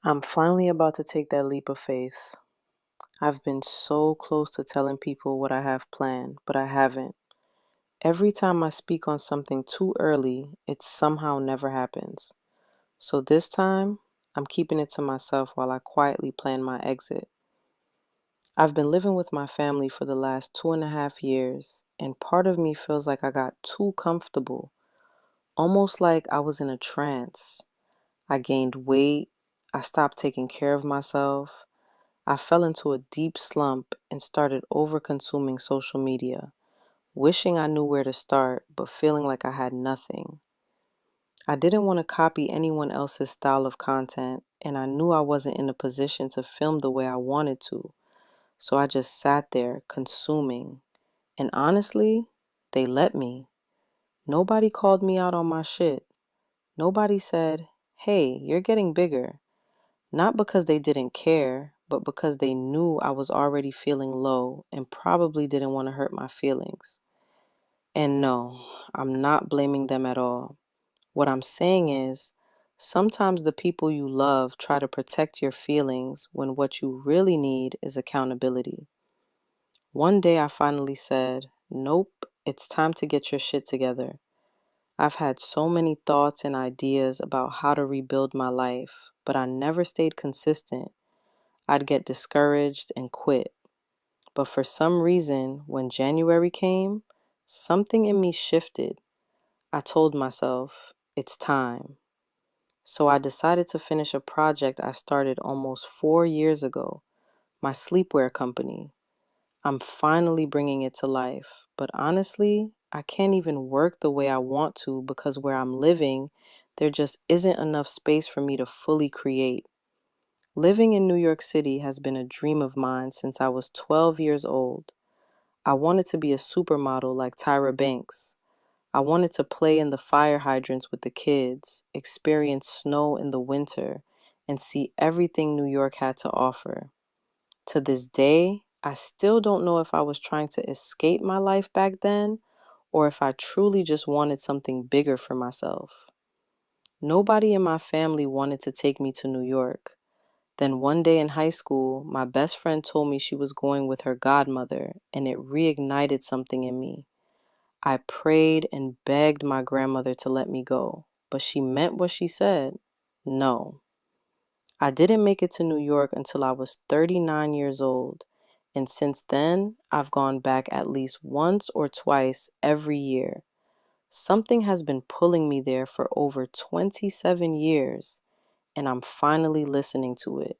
I'm finally about to take that leap of faith. I've been so close to telling people what I have planned, but I haven't. Every time I speak on something too early, it somehow never happens. So this time, I'm keeping it to myself while I quietly plan my exit. I've been living with my family for the last 2.5 years, and part of me feels like I got too comfortable, almost like I was in a trance. I gained weight, I stopped taking care of myself. I fell into a deep slump and started over consuming social media, wishing I knew where to start, but feeling like I had nothing. I didn't want to copy anyone else's style of content, and I knew I wasn't in a position to film the way I wanted to, so I just sat there consuming. And honestly, they let me. Nobody called me out on my shit. Nobody said, hey, you're getting bigger. Not because they didn't care, but because they knew I was already feeling low and probably didn't want to hurt my feelings. And no, I'm not blaming them at all. What I'm saying is, sometimes the people you love try to protect your feelings when what you really need is accountability. One day I finally said, nope, it's time to get your shit together. I've had so many thoughts and ideas about how to rebuild my life, but I never stayed consistent. I'd get discouraged and quit. But for some reason, when January came, something in me shifted. I told myself, it's time. So I decided to finish a project I started almost 4 years ago, my sleepwear company. I'm finally bringing it to life. But honestly, I can't even work the way I want to because where I'm living, there just isn't enough space for me to fully create. Living in New York City has been a dream of mine since I was 12 years old. I wanted to be a supermodel like Tyra Banks. I wanted to play in the fire hydrants with the kids, experience snow in the winter, and see everything New York had to offer. To this day, I still don't know if I was trying to escape my life back then or if I truly just wanted something bigger for myself. Nobody in my family wanted to take me to New York. Then one day in high school, my best friend told me she was going with her godmother, and it reignited something in me. I prayed and begged my grandmother to let me go, but she meant what she said. No. I didn't make it to New York until I was 39 years old, and since then, I've gone back at least once or twice every year. Something has been pulling me there for over 27 years, and I'm finally listening to it.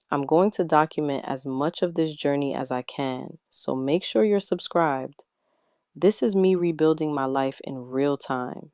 I'm going to document as much of this journey as I can, so make sure you're subscribed. This is me rebuilding my life in real time.